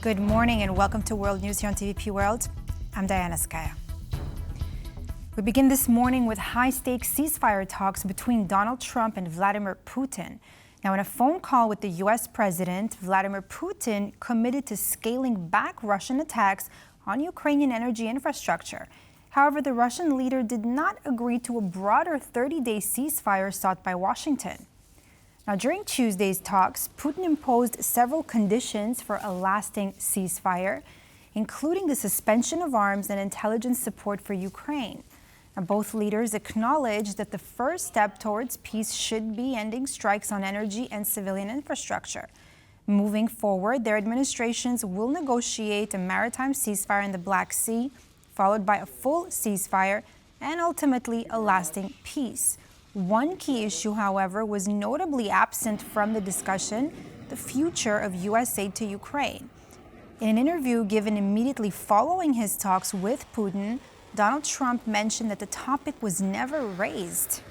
Good morning and welcome to World News here on TVP World. I'm Diana Skaya. We begin this morning with high-stakes ceasefire talks between Donald Trump and Vladimir Putin. Now, in a phone call with the U.S. President, Vladimir Putin committed to scaling back Russian attacks on Ukrainian energy infrastructure. However, the Russian leader did not agree to a broader 30-day ceasefire sought by Washington. Now, during Tuesday's talks, Putin imposed several conditions for a lasting ceasefire, including the suspension of arms and intelligence support for Ukraine. Now, both leaders acknowledged that the first step towards peace should be ending strikes on energy and civilian infrastructure. Moving forward, their administrations will negotiate a maritime ceasefire in the Black Sea, followed by a full ceasefire and ultimately a lasting peace. One key issue, however, was notably absent from the discussion: the future of U.S. aid to Ukraine. In an interview given immediately following his talks with Putin, Donald Trump mentioned that the topic was never raised.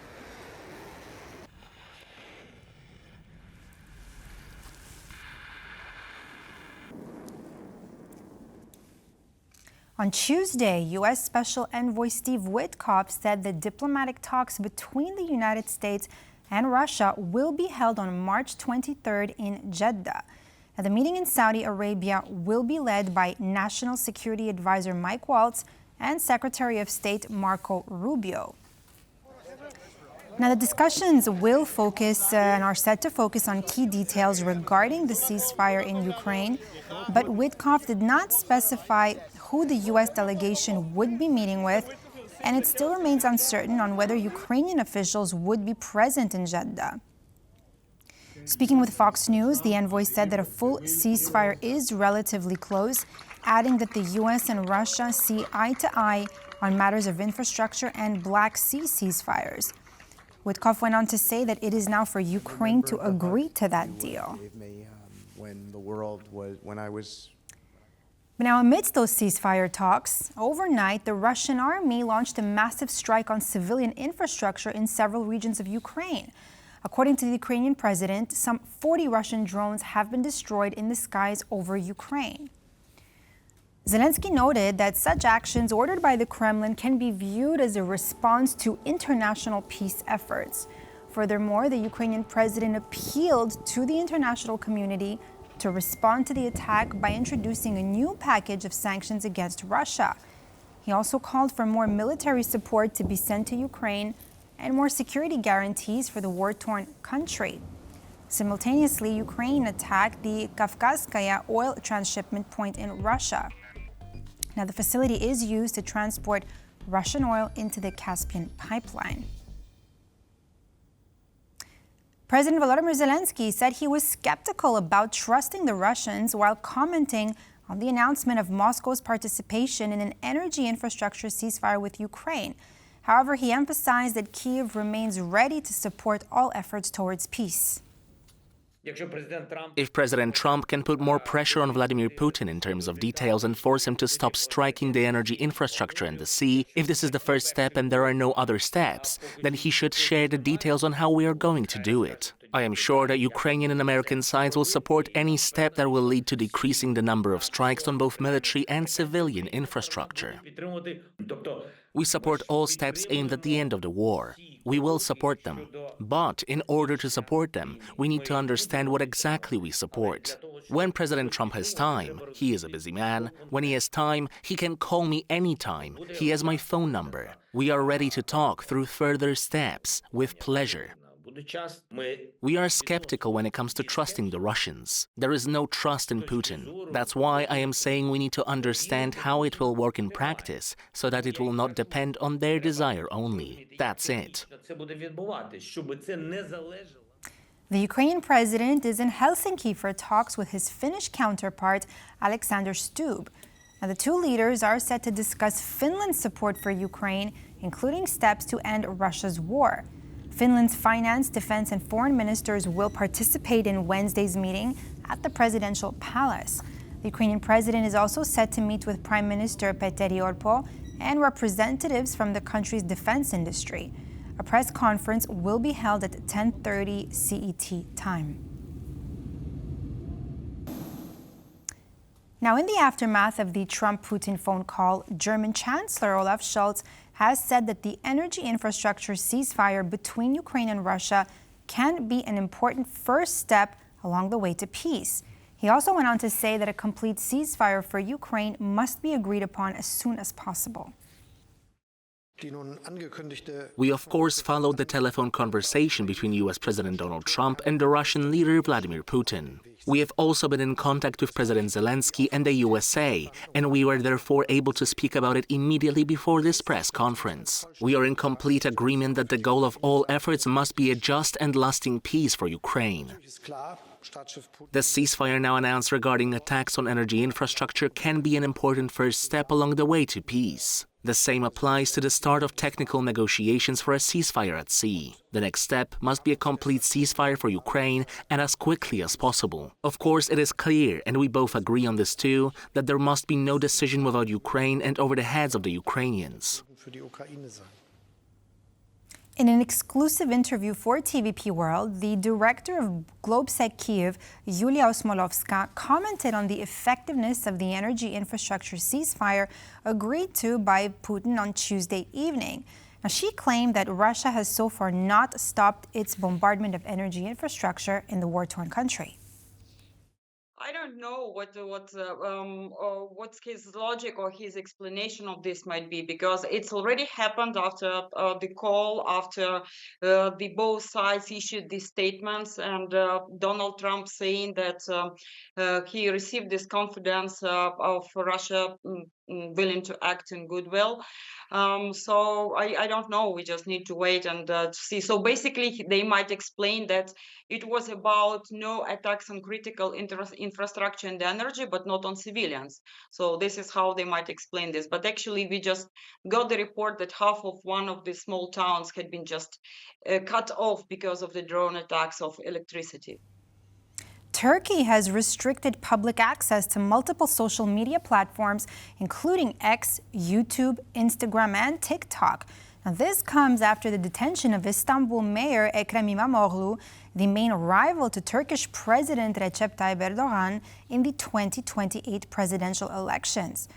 On Tuesday, U.S. Special Envoy Steve Witkoff said that diplomatic talks between the United States and Russia will be held on March 23rd in Jeddah. Now, the meeting in Saudi Arabia will be led by National Security Advisor Mike Waltz and Secretary of State Marco Rubio. Now, the discussions will focus and are set to focus on key details regarding the ceasefire in Ukraine, but Witkoff did not specify who the U.S. delegation would be meeting with, and it still remains uncertain on whether Ukrainian officials would be present in Jeddah. Speaking with Fox News, the envoy said that a full ceasefire is relatively close, adding that the U.S. and Russia see eye to eye on matters of infrastructure and Black Sea ceasefires. Witkoff went on to say that it is now for Ukraine to agree to that deal. But now, amidst those ceasefire talks, overnight, the Russian army launched a massive strike on civilian infrastructure in several regions of Ukraine. According to the Ukrainian president, some 40 Russian drones have been destroyed in the skies over Ukraine. Zelenskyy noted that such actions ordered by the Kremlin can be viewed as a response to international peace efforts. Furthermore, the Ukrainian president appealed to the international community to respond to the attack by introducing a new package of sanctions against Russia. He also called for more military support to be sent to Ukraine and more security guarantees for the war-torn country. Simultaneously, Ukraine attacked the Kavkazskaya oil transshipment point in Russia. Now, the facility is used to transport Russian oil into the Caspian pipeline. President Volodymyr Zelenskyy said he was skeptical about trusting the Russians while commenting on the announcement of Moscow's participation in an energy infrastructure ceasefire with Ukraine. However, he emphasized that Kyiv remains ready to support all efforts towards peace. If President Trump can put more pressure on Vladimir Putin in terms of details and force him to stop striking the energy infrastructure in the sea, if this is the first step and there are no other steps, then he should share the details on how we are going to do it. I am sure that Ukrainian and American sides will support any step that will lead to decreasing the number of strikes on both military and civilian infrastructure. We support all steps aimed at the end of the war. We will support them. But in order to support them, we need to understand what exactly we support. When President Trump has time, he is a busy man. When he has time, he can call me anytime. He has my phone number. We are ready to talk through further steps with pleasure. We are skeptical when it comes to trusting the Russians. There is no trust in Putin. That's why I am saying we need to understand how it will work in practice so that it will not depend on their desire only. That's it. The Ukrainian president is in Helsinki for talks with his Finnish counterpart, Alexander Stubb. Now, the two leaders are set to discuss Finland's support for Ukraine, including steps to end Russia's war. Finland's finance, defense, and foreign ministers will participate in Wednesday's meeting at the presidential palace. The Ukrainian president is also set to meet with Prime Minister Petteri Orpo and representatives from the country's defense industry. A press conference will be held at 10:30 CET time. Now, in the aftermath of the Trump-Putin phone call, German Chancellor Olaf Scholz has said that the energy infrastructure ceasefire between Ukraine and Russia can be an important first step along the way to peace. He also went on to say that a complete ceasefire for Ukraine must be agreed upon as soon as possible. We, of course, followed the telephone conversation between U.S. President Donald Trump and the Russian leader Vladimir Putin. We have also been in contact with President Zelenskyy and the USA, and we were therefore able to speak about it immediately before this press conference. We are in complete agreement that the goal of all efforts must be a just and lasting peace for Ukraine. The ceasefire now announced regarding attacks on energy infrastructure can be an important first step along the way to peace. The same applies to the start of technical negotiations for a ceasefire at sea. The next step must be a complete ceasefire for Ukraine and as quickly as possible. Of course, it is clear, and we both agree on this too, that there must be no decision without Ukraine and over the heads of the Ukrainians. In an exclusive interview for TVP World, the director of Globsec Kyiv, Yulia Osmolovska, commented on the effectiveness of the energy infrastructure ceasefire agreed to by Putin on Tuesday evening. Now, she claimed that Russia has so far not stopped its bombardment of energy infrastructure in the war-torn country. I don't know what's his logic or his explanation of this might be, because it's already happened after the call, after the both sides issued these statements, and Donald Trump saying that he received this confidence of Russia willing to act in goodwill. So I don't know. We just need to wait and to see. So basically, they might explain that it was about no attacks on critical infrastructure and energy, but not on civilians. So this is how they might explain this. But actually, we just got the report that half of one of the small towns had been just cut off because of the drone attacks of electricity. Turkey has restricted public access to multiple social media platforms, including X, YouTube, Instagram, and TikTok. Now, this comes after the detention of Istanbul Mayor Ekrem İmamoğlu, the main rival to Turkish President Recep Tayyip Erdogan in the 2028 presidential elections.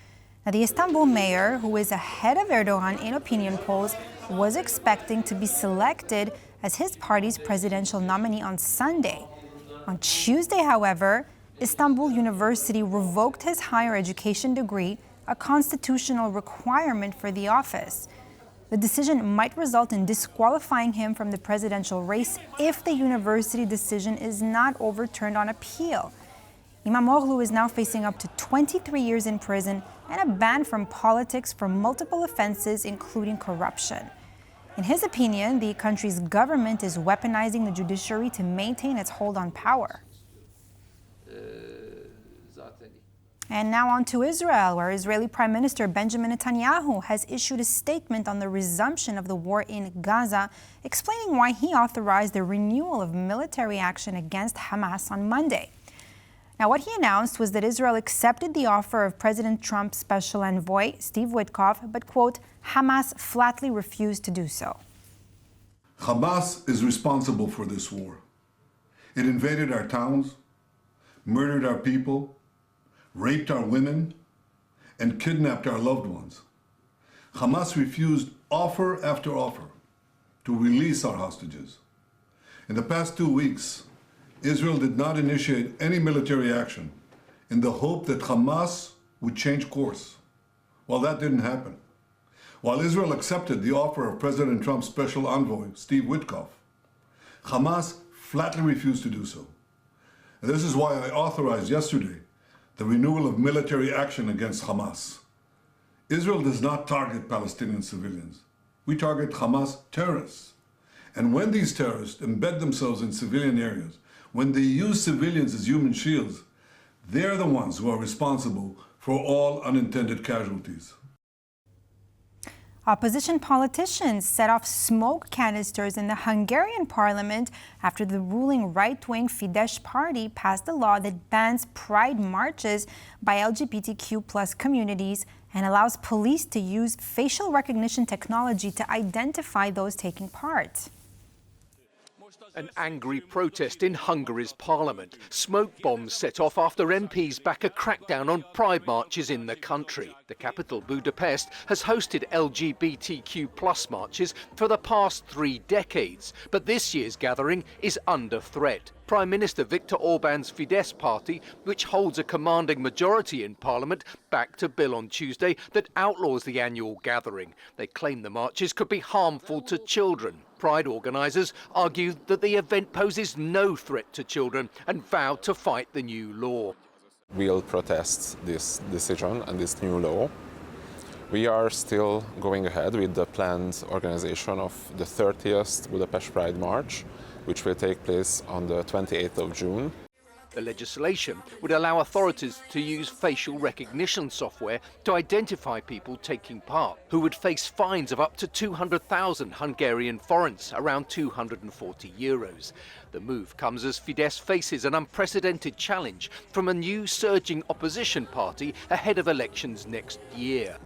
Now, the Istanbul mayor, who is ahead of Erdogan in opinion polls, was expecting to be selected as his party's presidential nominee on Sunday. On Tuesday, however, Istanbul University revoked his higher education degree, a constitutional requirement for the office. The decision might result in disqualifying him from the presidential race if the university decision is not overturned on appeal. İmamoğlu is now facing up to 23 years in prison and a ban from politics for multiple offenses, including corruption. In his opinion, the country's government is weaponizing the judiciary to maintain its hold on power. And now on to Israel, where Israeli Prime Minister Benjamin Netanyahu has issued a statement on the resumption of the war in Gaza, explaining why he authorized the renewal of military action against Hamas on Monday. Now, what he announced was that Israel accepted the offer of President Trump's special envoy, Steve Witkoff, but, quote, Hamas flatly refused to do so. Hamas is responsible for this war. It invaded our towns, murdered our people, raped our women, and kidnapped our loved ones. Hamas refused offer after offer to release our hostages. In the past 2 weeks, Israel did not initiate any military action in the hope that Hamas would change course. Well, that didn't happen. While Israel accepted the offer of President Trump's special envoy, Steve Witkoff, Hamas flatly refused to do so. And this is why I authorized yesterday the renewal of military action against Hamas. Israel does not target Palestinian civilians. We target Hamas terrorists. And when these terrorists embed themselves in civilian areas, when they use civilians as human shields, they're the ones who are responsible for all unintended casualties. Opposition politicians set off smoke canisters in the Hungarian parliament after the ruling right-wing Fidesz party passed a law that bans pride marches by LGBTQ+ communities and allows police to use facial recognition technology to identify those taking part. An angry protest in Hungary's parliament. Smoke bombs set off after MPs back a crackdown on pride marches in the country. The capital, Budapest, has hosted LGBTQ+ marches for the past 3 decades, but this year's gathering is under threat. Prime Minister Viktor Orban's Fidesz party, which holds a commanding majority in parliament, backed a bill on Tuesday that outlaws the annual gathering. They claim the marches could be harmful to children. Pride organisers argue that the event poses no threat to children and vow to fight the new law. We'll protest this decision and this new law. We are still going ahead with the planned organisation of the 30th Budapest Pride March, which will take place on the 28th of June. The legislation would allow authorities to use facial recognition software to identify people taking part, who would face fines of up to 200,000 Hungarian forints, around €240. The move comes as Fidesz faces an unprecedented challenge from a new surging opposition party ahead of elections next year.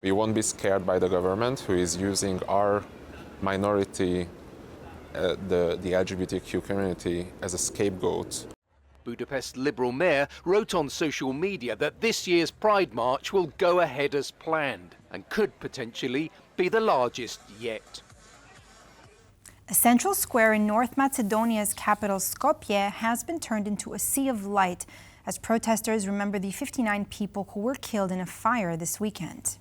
We won't be scared by the government, who is using our minority, the LGBTQ community, as a scapegoat. Budapest Liberal Mayor wrote on social media that this year's Pride March will go ahead as planned and could potentially be the largest yet. A central square in North Macedonia's capital Skopje has been turned into a sea of light as protesters remember the 59 people who were killed in a fire this weekend.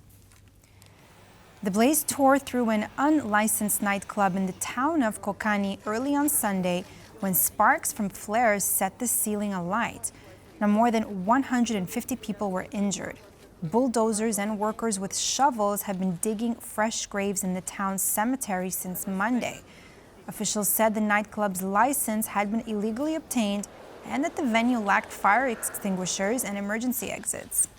The blaze tore through an unlicensed nightclub in the town of Kokani early on Sunday when sparks from flares set the ceiling alight. Now, more than 150 people were injured. Bulldozers and workers with shovels have been digging fresh graves in the town's cemetery since Monday. Officials said the nightclub's license had been illegally obtained and that the venue lacked fire extinguishers and emergency exits.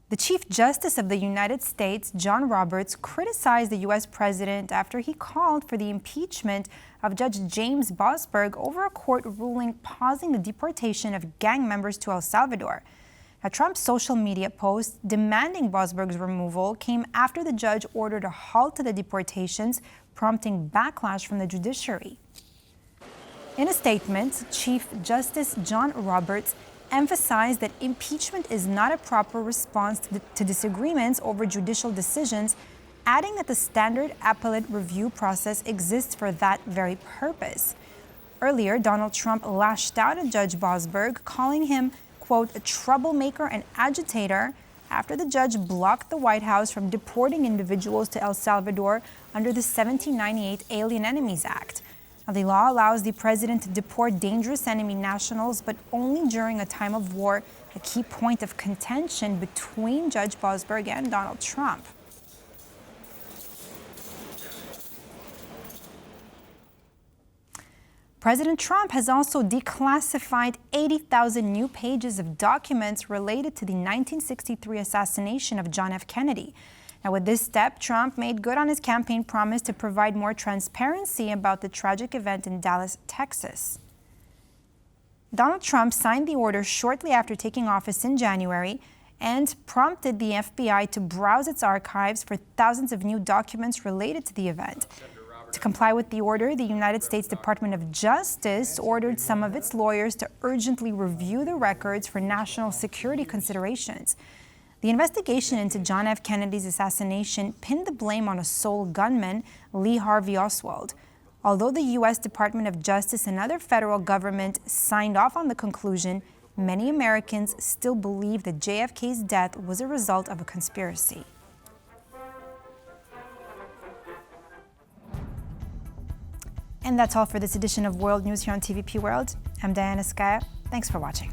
The Chief Justice of the United States, John Roberts, criticized the U.S. president after he called for the impeachment of Judge James Boasberg over a court ruling pausing the deportation of gang members to El Salvador. Now, Trump's social media post demanding Boasberg's removal came after the judge ordered a halt to the deportations, prompting backlash from the judiciary. In a statement, Chief Justice John Roberts emphasized that impeachment is not a proper response to disagreements over judicial decisions, adding that the standard appellate review process exists for that very purpose. Earlier, Donald Trump lashed out at Judge Boasberg, calling him, quote, a troublemaker and agitator, after the judge blocked the White House from deporting individuals to El Salvador under the 1798 Alien Enemies Act. Now, the law allows the president to deport dangerous enemy nationals, but only during a time of war, a key point of contention between Judge Boasberg and Donald Trump. President Trump has also declassified 80,000 new pages of documents related to the 1963 assassination of John F. Kennedy. Now, with this step, Trump made good on his campaign promise to provide more transparency about the tragic event in Dallas, Texas. Donald Trump signed the order shortly after taking office in January and prompted the FBI to browse its archives for thousands of new documents related to the event. To comply with the order, the United States Department of Justice ordered some of its lawyers to urgently review the records for national security considerations. The investigation into John F. Kennedy's assassination pinned the blame on a sole gunman, Lee Harvey Oswald. Although the U.S. Department of Justice and other federal government signed off on the conclusion, many Americans still believe that JFK's death was a result of a conspiracy. And that's all for this edition of World News here on TVP World. I'm Diana Skaya. Thanks for watching.